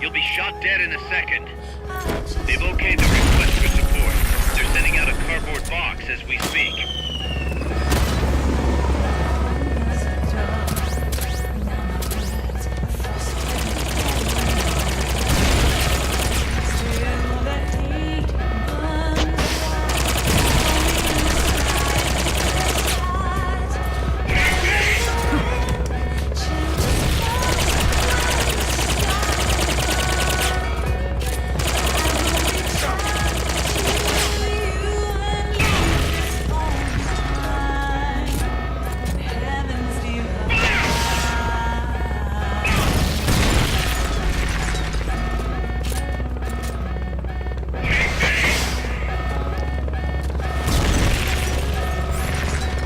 You'll be shot dead in a second. They've okayed the request for support. They're sending out a cardboard box as we speak.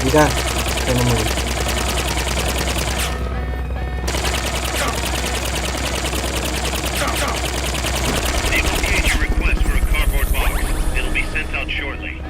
Mira, fenomenal. They've okayed your request for a cardboard box. It'll be sent out shortly.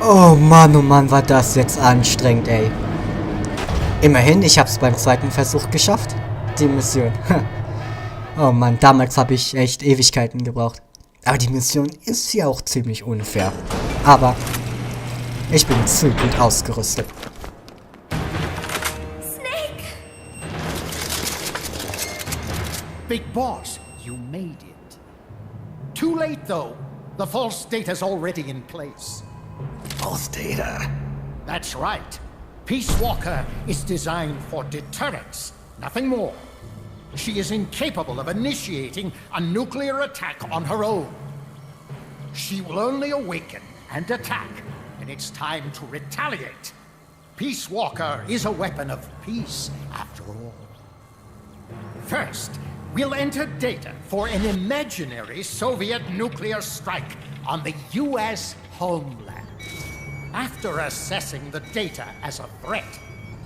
Oh Mann, war das jetzt anstrengend, ey. Immerhin, ich hab's beim zweiten Versuch geschafft. Die Mission. Oh Mann, damals habe ich echt Ewigkeiten gebraucht. Aber die Mission ist ja auch ziemlich unfair. Aber ich bin zu gut ausgerüstet. Snake! Big Boss, you made it. Too late, though. The false data's already in place. False data? That's right. Peace Walker is designed for deterrence, nothing more. She is incapable of initiating a nuclear attack on her own. She will only awaken and attack when it's time to retaliate. Peace Walker is a weapon of peace, after all. First, we'll enter data for an imaginary Soviet nuclear strike on the U.S. homeland. After assessing the data as a threat,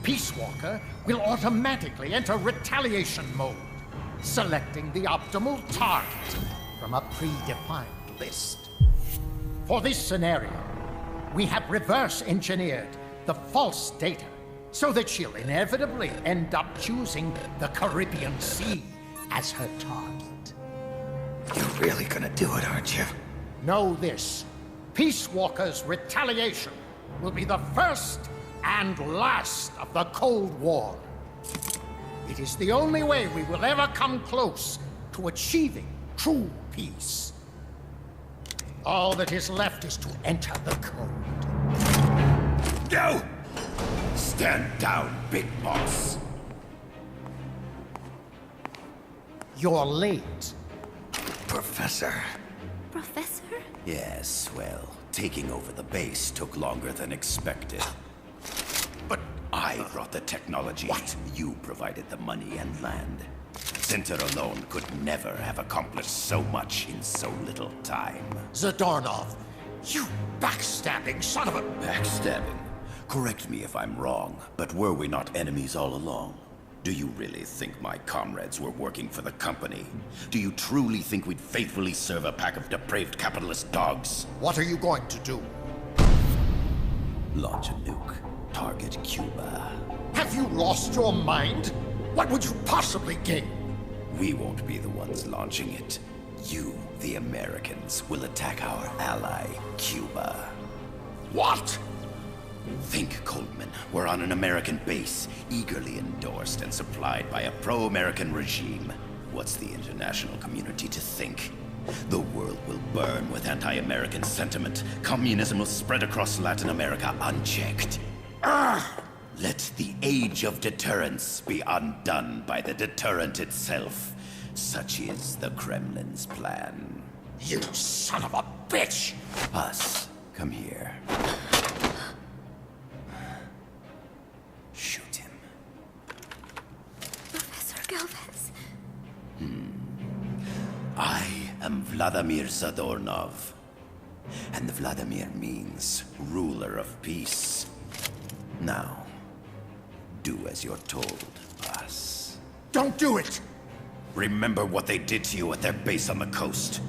Peace Walker will automatically enter retaliation mode, selecting the optimal target from a predefined list. For this scenario, we have reverse engineered the false data so that she'll inevitably end up choosing the Caribbean Sea as her target. You're really gonna do it, aren't you? Know this. Peace Walker's retaliation will be the first and last of the Cold War. It is the only way we will ever come close to achieving true peace. All that is left is to enter the code. Go! Stand down, Big Boss. You're late. Professor. Professor? Yes, well, taking over the base took longer than expected. But I brought the technology. What? You provided the money and land. Center alone could never have accomplished so much in so little time. Zadornov, you backstabbing son of a... Backstabbing? Correct me if I'm wrong, but were we not enemies all along? Do you really think my comrades were working for the company? Do you truly think we'd faithfully serve a pack of depraved capitalist dogs? What are you going to do? Launch a nuke. Target Cuba. Have you lost your mind? What would you possibly gain? We won't be the ones launching it. You, the Americans, will attack our ally, Cuba. What? Think, Coldman. We're on an American base, eagerly endorsed and supplied by a pro-American regime. What's the international community to think? The world will burn with anti-American sentiment. Communism will spread across Latin America unchecked. Let the age of deterrence be undone by the deterrent itself. Such is the Kremlin's plan. You son of a bitch! Us, come here. Shoot him. Professor Galvez. I am Vladimir Zadornov. And Vladimir means ruler of peace. Now, do as you're told, boss. Don't do it! Remember what they did to you at their base on the coast.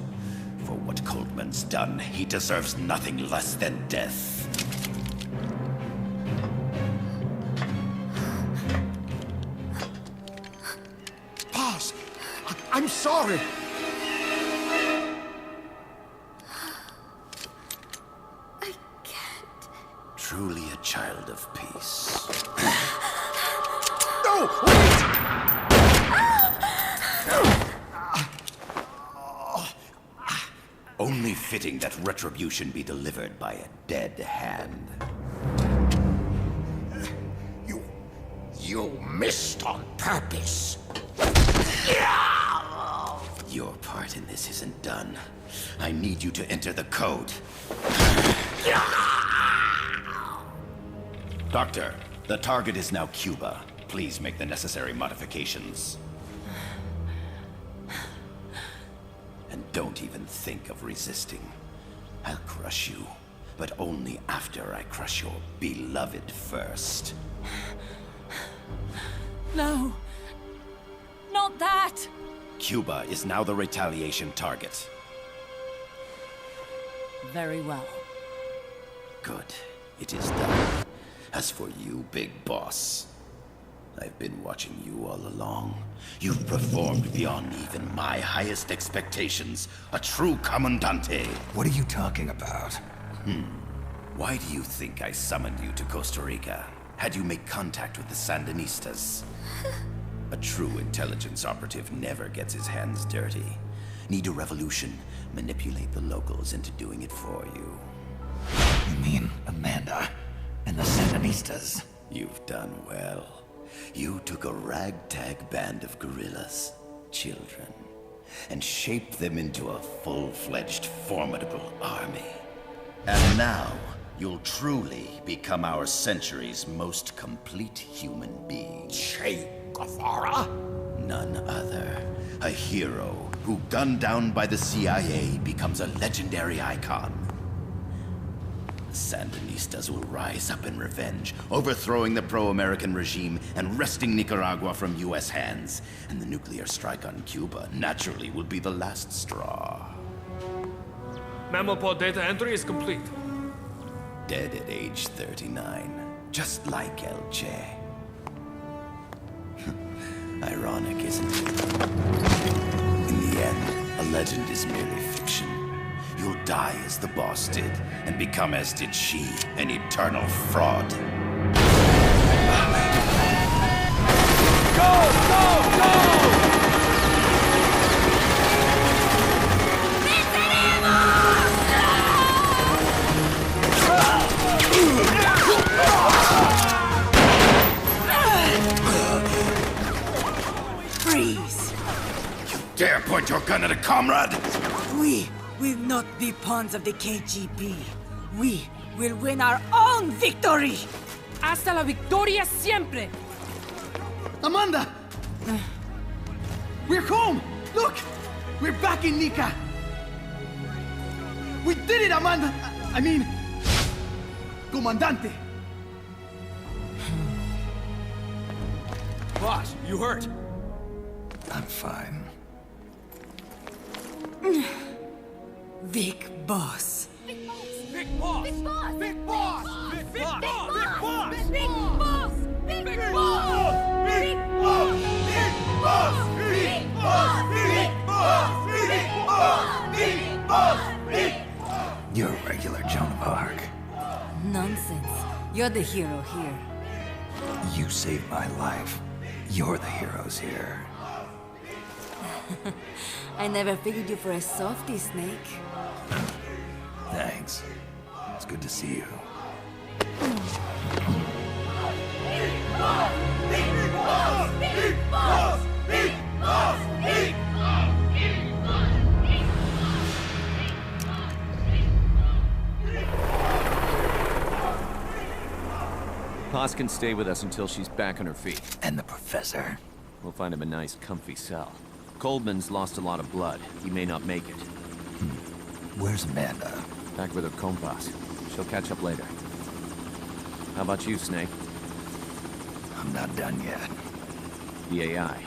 For what Coldman's done, he deserves nothing less than death. Boss, I'm sorry. I can't. Truly a child of peace. No! Wait! Only fitting that retribution be delivered by a dead hand. You missed on purpose. Your part in this isn't done. I need you to enter the code. Doctor, the target is now Cuba. Please make the necessary modifications. And don't even think of resisting. I'll crush you, but only after I crush your beloved first. No. Not that. Cuba is now the retaliation target. Very well. Good. It is done. As for you, big boss, I've been watching you all along. You've performed beyond even my highest expectations. A true commandante. What are you talking about? Why do you think I summoned you to Costa Rica? Had you make contact with the Sandinistas? A true intelligence operative never gets his hands dirty. Need a revolution? Manipulate the locals into doing it for you. You mean Amanda and the Sandinistas? You've done well. You took a ragtag band of guerrillas, children, and shaped them into a full-fledged, formidable army. And now, you'll truly become our century's most complete human being. Che Guevara? None other. A hero who, gunned down by the CIA, becomes a legendary icon. The Sandinistas will rise up in revenge, overthrowing the pro-American regime and wresting Nicaragua from U.S. hands. And the nuclear strike on Cuba, naturally, will be the last straw. Mammal data entry is complete. Dead at age 39, just like El Che. Ironic, isn't it? In the end, a legend is merely fiction. You'll die as the boss did, and become as did she, an eternal fraud. Freeze! Dare point your gun at a comrade? We will not be pawns of the KGB. We will win our own victory! Hasta la victoria siempre! Amanda! We're home! Look! We're back in Nika! We did it, Amanda! I mean... Comandante! Boss, you hurt? I'm fine. Big boss. Big boss! Big boss! Big boss! Big boss! Big boss! Big boss! Big boss! Big boss! Big boss! Big boss! Big boss! Big boss! You're a regular Joan of Arc. Nonsense. You're the hero here. You saved my life. You're the heroes here. I never figured you for a softie, Snake. Thanks. It's good to see you. Paz can stay with us until she's back on her feet. And the professor. We'll find him a nice, comfy cell. Coldman's lost a lot of blood. He may not make it. Where's Amanda? Back with her compas. She'll catch up later. How about you, Snake? I'm not done yet. The AI.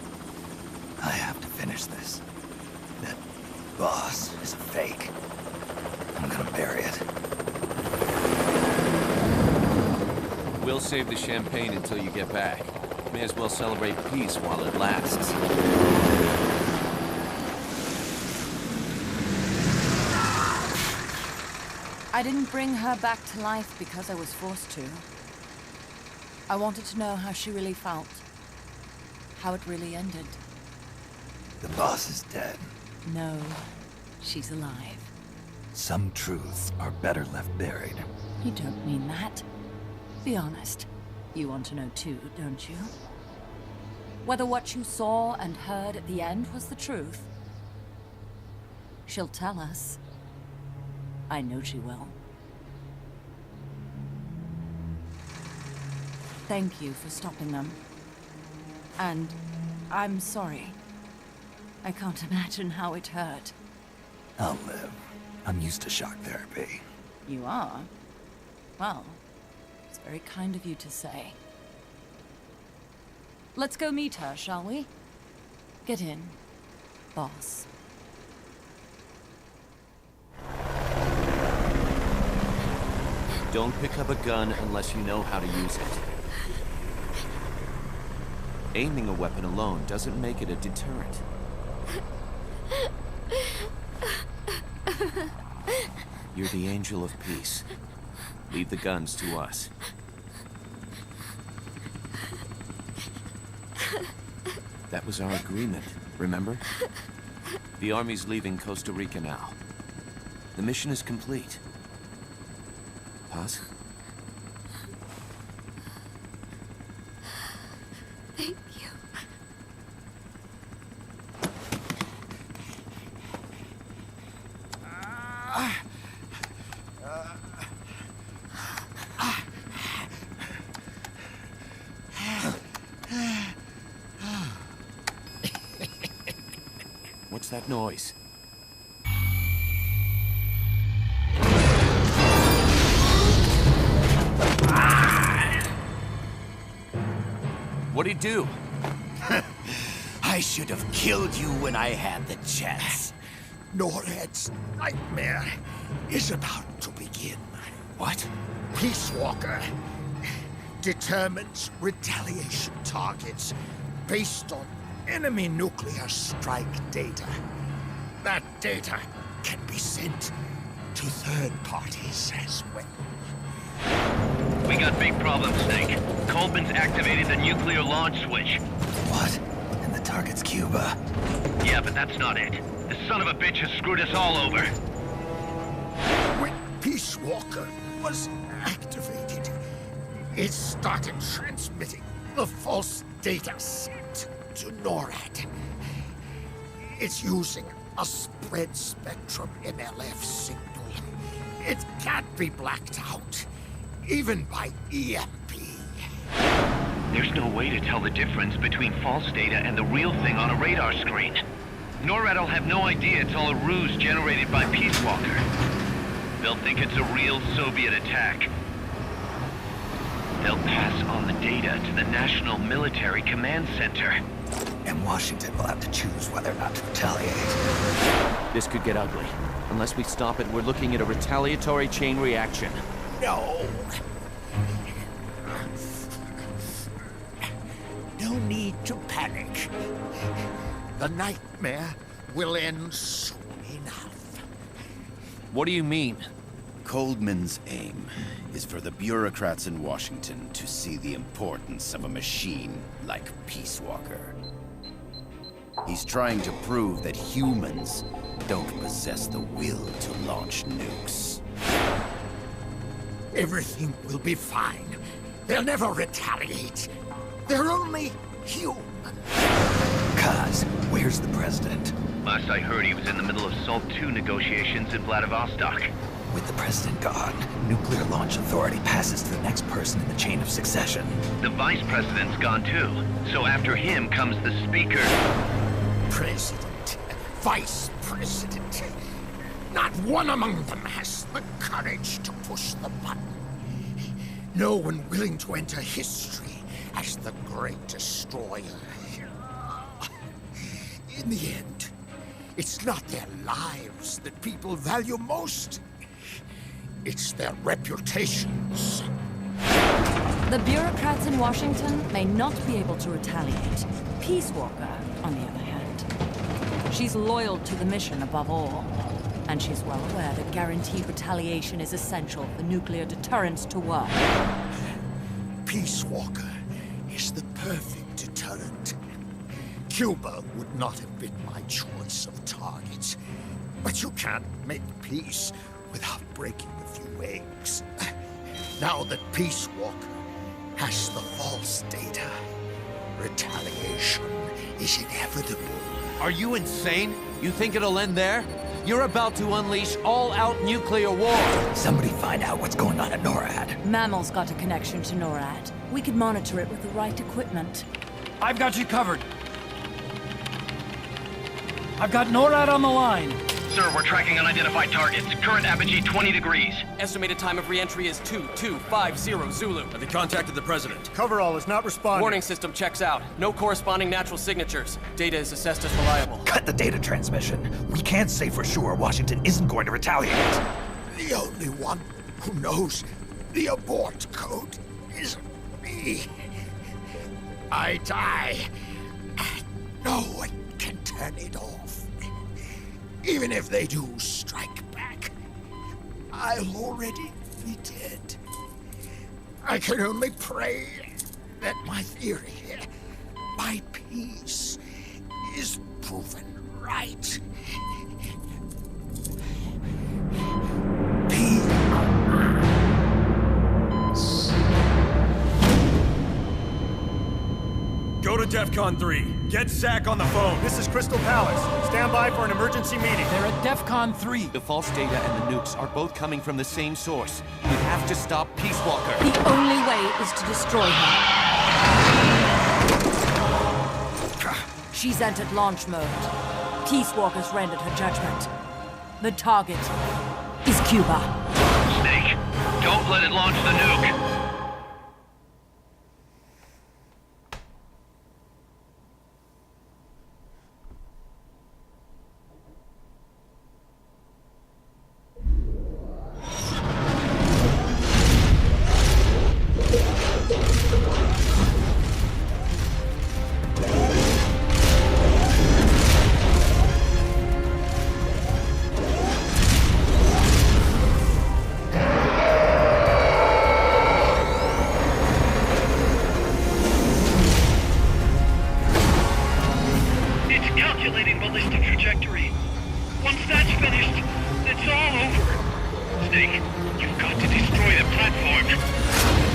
I have to finish this. That boss is a fake. I'm gonna bury it. We'll save the champagne until you get back. May as well celebrate peace while it lasts. I didn't bring her back to life because I was forced to. I wanted to know how she really felt. How it really ended. The boss is dead. No, she's alive. Some truths are better left buried. You don't mean that. Be honest. You want to know too, don't you? Whether what you saw and heard at the end was the truth. She'll tell us. I know she will. Thank you for stopping them. And I'm sorry. I can't imagine how it hurt. I'll live. I'm used to shock therapy. You are? Well, it's very kind of you to say. Let's go meet her, shall we? Get in, boss. Don't pick up a gun unless you know how to use it. Aiming a weapon alone doesn't make it a deterrent. You're the angel of peace. Leave the guns to us. That was our agreement, remember? The Army's leaving Costa Rica now. The mission is complete. Paz? Thank you. What's that noise? What'd he do? I should have killed you when I had the chance. NORAD's nightmare is about to begin. What? Peace Walker determines retaliation targets based on enemy nuclear strike data. That data can be sent to third parties as well. We got big problems, Snake. Coleman's activated the nuclear launch switch. What? And the target's Cuba. Yeah, but that's not it. The son of a bitch has screwed us all over. When Peace Walker was activated, it started transmitting the false data set to NORAD. It's using a spread spectrum MLF signal. It can't be blacked out, even by EMP. There's no way to tell the difference between false data and the real thing on a radar screen. NORAD will have no idea it's all a ruse generated by Peace Walker. They'll think it's a real Soviet attack. They'll pass on the data to the National Military Command Center. And Washington will have to choose whether or not to retaliate. This could get ugly. Unless we stop it, we're looking at a retaliatory chain reaction. No. No need to panic. The nightmare will end soon enough. What do you mean? Coldman's aim is for the bureaucrats in Washington to see the importance of a machine like Peace Walker. He's trying to prove that humans don't possess the will to launch nukes. Everything will be fine. They'll never retaliate. They're only human. Kaz, where's the president? Last I heard, he was in the middle of SALT II negotiations in Vladivostok. With the president gone, Nuclear Launch Authority passes to the next person in the chain of succession. The vice president's gone too. So after him comes the speaker. President, vice president. Not one among them has the courage to push the button. No one willing to enter history as the great destroyer. In the end, it's not their lives that people value most. It's their reputations. The bureaucrats in Washington may not be able to retaliate. Peace Walker, on the other hand, she's loyal to the mission above all. And she's well aware that guaranteed retaliation is essential for nuclear deterrence to work. Peace Walker is the perfect deterrent. Cuba would not have been my choice of targets. But you can't make peace without breaking a few eggs. Now that Peace Walker has the false data, retaliation is inevitable. Are you insane? You think it'll end there? You're about to unleash all-out nuclear war! Somebody find out what's going on at NORAD. Mammal's got a connection to NORAD. We could monitor it with the right equipment. I've got you covered. I've got NORAD on the line. Sir, we're tracking unidentified targets. Current apogee 20 degrees. Estimated time of re-entry is 2250 Zulu. Have you contacted the president? Coverall is not responding. Warning system checks out. No corresponding natural signatures. Data is assessed as reliable. Cut the data transmission. We can't say for sure Washington isn't going to retaliate. The only one who knows The abort code is me. I die. No one can turn it off. Even if they do strike back, I'll already be dead. I can only pray that my theory, my peace, is proven right. Go to DEFCON 3. Get Zach on the phone. This is Crystal Palace. Stand by for an emergency meeting. They're at DEFCON 3. The false data and the nukes are both coming from the same source. We have to stop Peace Walker. The only way is to destroy her. She's entered launch mode. Peace Walker's rendered her judgment. The target is Cuba. Snake, don't let it launch the nuke. Calculating ballistic trajectory. Once that's finished, it's all over. Snake, you've got to destroy the platform.